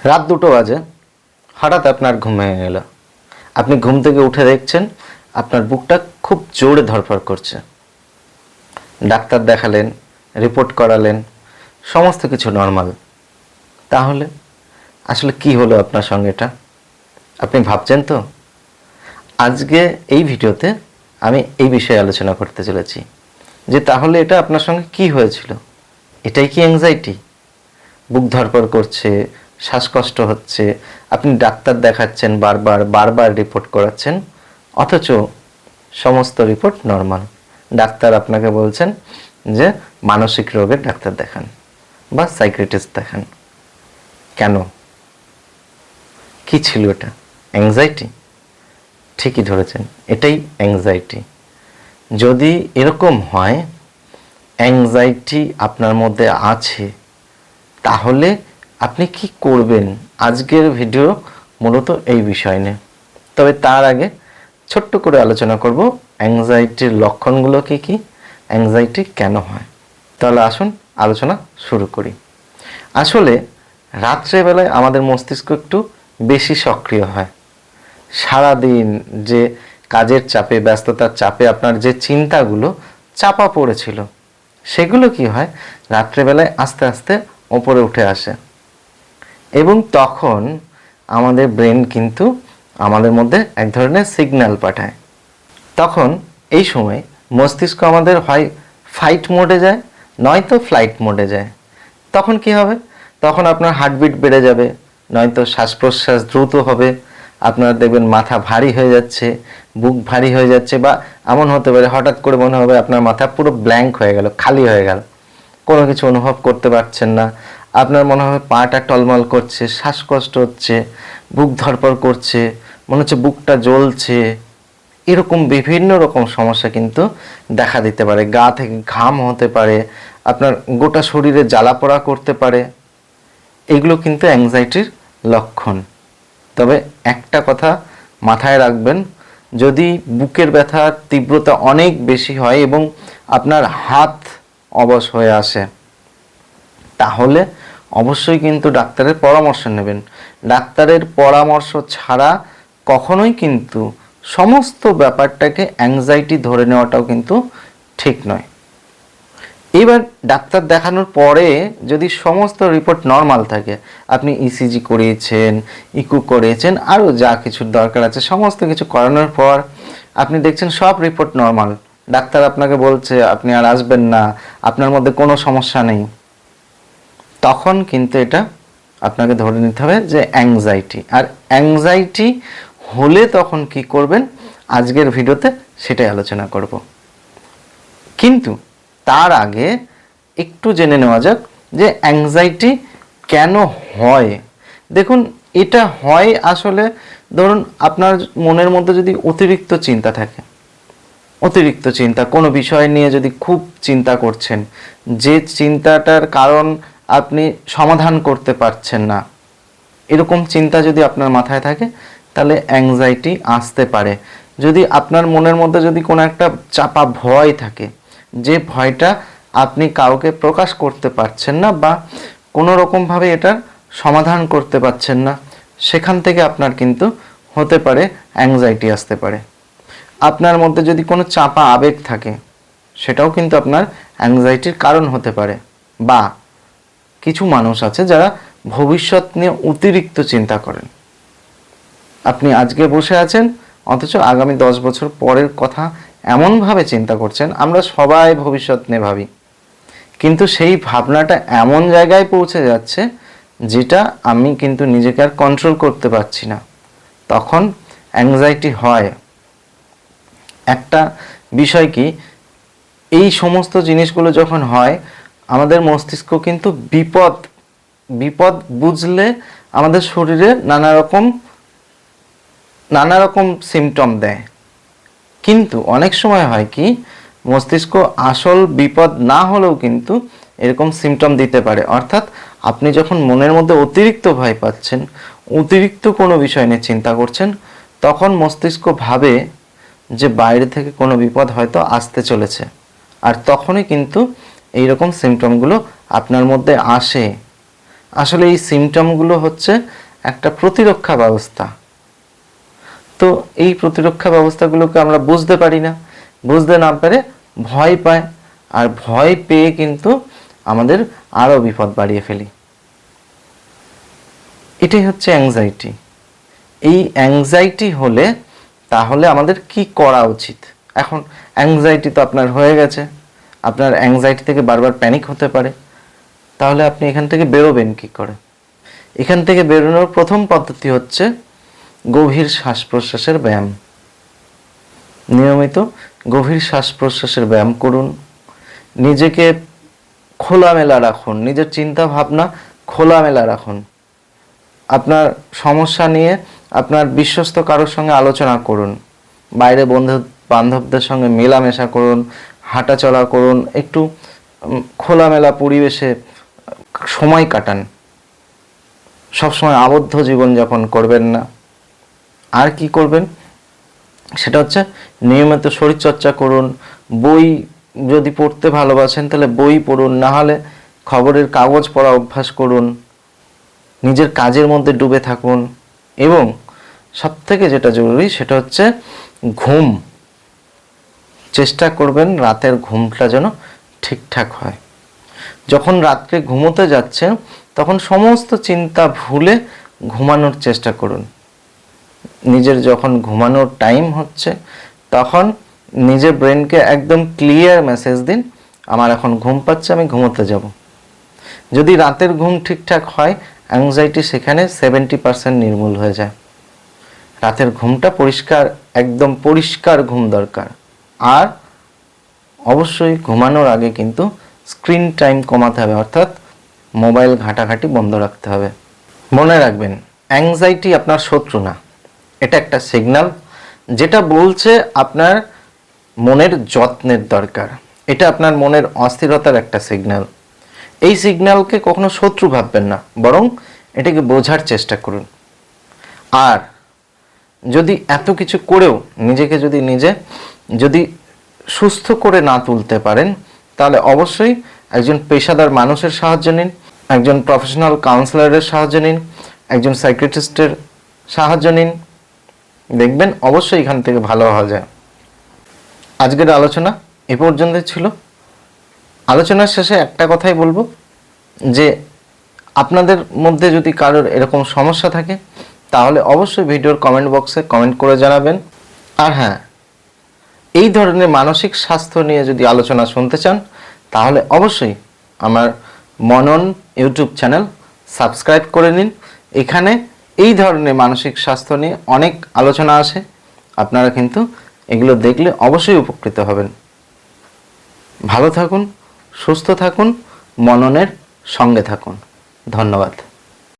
রাত 2টো বাজে, হঠাৎ আপনার ঘুম ভেঙে গেল। আপনি ঘুম থেকে উঠে দেখছেন আপনার বুকটা খুব জোরে ধড়ফড় করছে। ডাক্তার দেখালেন, রিপোর্ট করালেন, সমস্ত কিছু নর্মাল। তাহলে আসলে কি হলো আপনার সঙ্গে? এটা আপনি ভাবছেন তো? আজকে এই ভিডিওতে আমি এই বিষয়ে আলোচনা করতে চলেছি যে তাহলে এটা আপনার সঙ্গে কি হয়েছিল। এটাই কি অ্যাংজাইটি? বুক ধড়ফড় করছে, শ্বাসকষ্ট হচ্ছে, আপনি ডাক্তার দেখাচ্ছেন, বারবার বারবার রিপোর্ট করাচ্ছেন, অথচ সমস্ত রিপোর্ট নর্মাল। ডাক্তার আপনাকে বলছেন যে মানসিক রোগের ডাক্তার দেখান বা সাইকিয়াট্রিস্ট দেখান। কেন? কি ছিল এটা? অ্যাংজাইটি? ঠিকই ধরেছেন, এটাই অ্যাংজাইটি। যদি এরকম হয় অ্যাংজাইটি আপনার মধ্যে আছে, তাহলে আপনি কি করবেন? আজকের ভিডিও মূলত এই বিষয় নিয়ে। তবে তার আগে ছোট্ট করে আলোচনা করব অ্যাংজাইটির লক্ষণগুলো কি কি, অ্যাংজাইটি কেন হয়। তাহলে আসুন আলোচনা শুরু করি। আসলে রাত্রেবেলায় আমাদের মস্তিষ্ক একটু বেশি সক্রিয় হয়। সারাদিন যে কাজের চাপে, ব্যস্ততার চাপে আপনার যে চিন্তাগুলো চাপা পড়েছিল, সেগুলো কি হয় রাত্রেবেলায় আস্তে আস্তে ওপরে উঠে আসে এবং তখন আমাদের ব্রেন কিন্তু আমাদের মধ্যে এক ধরনের সিগন্যাল পাঠায়। তখন এই সময় মস্তিষ্ক আমাদের হয় ফাইট মোডে যায়, নয়তো ফ্লাইট মোডে যায়। তখন কি হবে? তখন আপনার হার্টবিট বেড়ে যাবে, নয়তো শ্বাস প্রশ্বাস দ্রুত হবে, আপনারা দেখবেন মাথা ভারী হয়ে যাচ্ছে, বুক ভারী হয়ে যাচ্ছে, বা এমন হতে পারে হঠাৎ করে মনে হবে আপনার মাথা পুরো ব্ল্যাঙ্ক হয়ে গেল, খালি হয়ে গেল, কোনো কিছু অনুভব করতে পারছেন না। আপনার মনে হবে পাটা টলমল করছে, শ্বাসকষ্ট হচ্ছে, বুক ধড়ফড় করছে, মনে হচ্ছে বুকটা জ্বলছে। এরকম বিভিন্ন রকম সমস্যা কিন্তু দেখা দিতে পারে। গা থেকে ঘাম হতে পারে, আপনার গোটা শরীরে জ্বালাপোড়া করতে পারে। এগুলো কিন্তু অ্যাংজাইটির লক্ষণ। তবে একটা কথা মাথায় রাখবেন, যদি বুকের ব্যথার তীব্রতা অনেক বেশি হয় এবং আপনার হাত অবশ হয়ে আসে, তাহলে অবশ্যই কিন্তু ডাক্তারের পরামর্শ নেবেন। ডাক্তারের পরামর্শ ছাড়া কখনোই কিন্তু সমস্ত ব্যাপারটাকে অ্যাংজাইটি ধরে নেওয়াটাও কিন্তু ঠিক নয়। এবার ডাক্তার দেখানোর পরে যদি সমস্ত রিপোর্ট নর্মাল থাকে, আপনি ইসিজি করিয়েছেন, ইকো করিয়েছেন, আরও যা কিছুর দরকার আছে সমস্ত কিছু করানোর পর আপনি দেখছেন সব রিপোর্ট নর্মাল, ডাক্তার আপনাকে বলছে আপনি আর আসবেন না, আপনার মধ্যে কোনো সমস্যা নেই, তখন কিন্তু এটা আপনাকে ধরে নিতে হবে যে অ্যাংজাইটি। আর অ্যাংজাইটি হলে তখন কি করবেন আজকের ভিডিওতে সেটাই আলোচনা করব। কিন্তু তার আগে একটু জেনে নেওয়া যাক যে অ্যাংজাইটি কেন হয়। দেখুন, এটা হয় আসলে ধরুন আপনার মনের মধ্যে যদি অতিরিক্ত চিন্তা থাকে, অতিরিক্ত চিন্তা কোনো বিষয় নিয়ে যদি খুব চিন্তা করছেন, যে চিন্তাটার কারণ আপনি সমাধান করতে পারছেন না, এরকম চিন্তা যদি আপনার মাথায় থাকে তাহলে অ্যাংজাইটি আসতে পারে। যদি আপনার মনের মধ্যে যদি কোনো একটা চাপা ভয় থাকে, যে ভয়টা আপনি কাউকে প্রকাশ করতে পারছেন না বা কোনো রকমভাবে এটার সমাধান করতে পারছেন না, সেখান থেকে আপনার কিন্তু হতে পারে অ্যাংজাইটি আসতে পারে। আপনার মধ্যে যদি কোনো চাপা আবেগ থাকে, সেটাও কিন্তু আপনার অ্যাংজাইটির কারণ হতে পারে। বা কিছু মানুষ আছে যারা ভবিষ্যৎ নিয়ে অতিরিক্ত চিন্তা করেন। আপনি আজকে বসে আছেন অথচ আগামী 10 বছর পরের কথা এমনভাবে চিন্তা করছেন। আমরা সবাই ভবিষ্যৎ নিয়ে ভাবি, কিন্তু সেই ভাবনাটা এমন জায়গায় পৌঁছে যাচ্ছে যেটা আমি কিন্তু নিজেকে আর কন্ট্রোল করতে পারছি না, তখন অ্যাংজাইটি হয়। একটা বিষয় কি, এই সমস্ত জিনিসগুলো যখন হয় আমাদের মস্তিষ্ক কিন্তু বিপদ বুঝলে আমাদের শরীরে নানা রকম সিমটম দেয়। কিন্তু অনেক সময় হয় কি, মস্তিষ্ক আসল বিপদ না হলেও কিন্তু এরকম সিমটম দিতে পারে। অর্থাৎ আপনি যখন মনের মধ্যে অতিরিক্ত ভয় পাচ্ছেন, অতিরিক্ত কোনো বিষয় নিয়ে চিন্তা করছেন, তখন মস্তিষ্ক ভাবে যে বাইরে থেকে কোনো বিপদ হয়তো আসতে চলেছে, আর তখনই কিন্তু এইরকম সিমটমগুলো আপনার মধ্যে আসে। আসলে এই সিমটমগুলো হচ্ছে একটা প্রতিরক্ষা ব্যবস্থা। তো এই প্রতিরক্ষা ব্যবস্থাগুলোকে আমরা বুঝতে পারি না, বুঝতে না পেরে ভয় পাই, আর ভয় পেয়ে কিন্তু আমাদের আরও বিপদ বাড়িয়ে ফেলি। এটাই হচ্ছে অ্যাংজাইটি। এই অ্যাংজাইটি হলে তাহলে আমাদের কি করা উচিত? এখন অ্যাংজাইটি তো আপনার হয়ে গেছে, আপনার অ্যাংজাইটি থেকে বারবার প্যানিক হতে পারে, তাহলে আপনি এখান থেকে বেরোবেন কি করে? এখান থেকে বেরোনোর প্রথম পদ্ধতি হচ্ছে গভীর শ্বাস প্রশ্বাসের ব্যায়াম। নিয়মিত গভীর শ্বাস প্রশ্বাসের ব্যায়াম করুন, নিজেকে খোলামেলা রাখুন, নিজের চিন্তা ভাবনা খোলামেলা রাখুন। আপনার সমস্যা নিয়ে আপনার বিশ্বস্ত কারোর সঙ্গে আলোচনা করুন, বাইরে বন্ধু বান্ধবদের সঙ্গে মেলামেশা করুন, হাঁটাচলা করুন, একটু খোলামেলা পরিবেশে সময় কাটান। সবসময় আবদ্ধ জীবনযাপন করবেন না। আর কি করবেন? সেটা হচ্ছে নিয়মিত শরীরচর্চা করুন, বই যদি পড়তে ভালোবাসেন তাহলে বই পড়ুন, না হলে খবরের কাগজ পড়া অভ্যাস করুন, নিজের কাজের মধ্যে ডুবে থাকুন, এবং সবথেকে যেটা জরুরি সেটা হচ্ছে ঘুম। চেষ্টা করবেন রাতের ঘুমটা যেন ঠিকঠাক হয়। যখন রাত্রে ঘুমোতে যাচ্ছেন তখন সমস্ত চিন্তা ভুলে ঘুমানোর চেষ্টা করুন। নিজের যখন ঘুমানোর টাইম হচ্ছে তখন নিজের ব্রেনকে একদম ক্লিয়ার মেসেজ দিন, আমার এখন ঘুম পাচ্ছে, আমি ঘুমোতে যাব। যদি রাতের ঘুম ঠিকঠাক হয়, অ্যাংজাইটি সেখানে 70% নির্মূল হয়ে যায়। রাতের ঘুমটা পরিষ্কার, একদম পরিষ্কার ঘুম দরকার। আর অবশ্যই ঘুমানোর আগে কিন্তু স্ক্রিন টাইম কমাতে হবে, অর্থাৎ মোবাইল ঘাঁটাঘাঁটি বন্ধ রাখতে হবে। মনে রাখবেন, অ্যাংজাইটি আপনার শত্রু না, এটা একটা সিগন্যাল যেটা বলছে আপনার মনের যত্নের দরকার। এটা আপনার মনের অস্থিরতার একটা সিগন্যাল। এই সিগন্যালকে কখনো শত্রু ভাববেন না, বরং এটাকে বোঝার চেষ্টা করুন। আর যদি এত কিছু করেও নিজেকে যদি সুস্থ করে না তুলতে পারেন, তাহলে অবশ্যই একজন পেশাদার মানুষের সাহায্য নিন, একজন প্রফেশনাল কাউন্সিলরের সাহায্য নিন, একজন সাইকিয়াট্রিস্টের সাহায্য নিন। দেখবেন অবশ্যই এখান থেকে ভালো হওয়া যায়। আজকের আলোচনা এ পর্যন্ত ছিল। আলোচনার শেষে একটা কথাই বলবো যে আপনাদের মধ্যে যদি কারোর এরকম সমস্যা থাকে তাহলে অবশ্যই ভিডিওর কমেন্ট বক্সে কমেন্ট করে জানাবেন। আর হ্যাঁ, এই ধরনের মানসিক স্বাস্থ্য নিয়ে যদি আলোচনা শুনতে চান তাহলে অবশ্যই আমার মনন ইউটিউব চ্যানেল সাবস্ক্রাইব করে নিন। এখানে এই ধরনের মানসিক স্বাস্থ্য নিয়ে অনেক আলোচনা আসে, আপনারা কিন্তু এগুলো দেখলে অবশ্যই উপকৃত হবেন। ভালো থাকুন, সুস্থ থাকুন, মননের সঙ্গে থাকুন। ধন্যবাদ।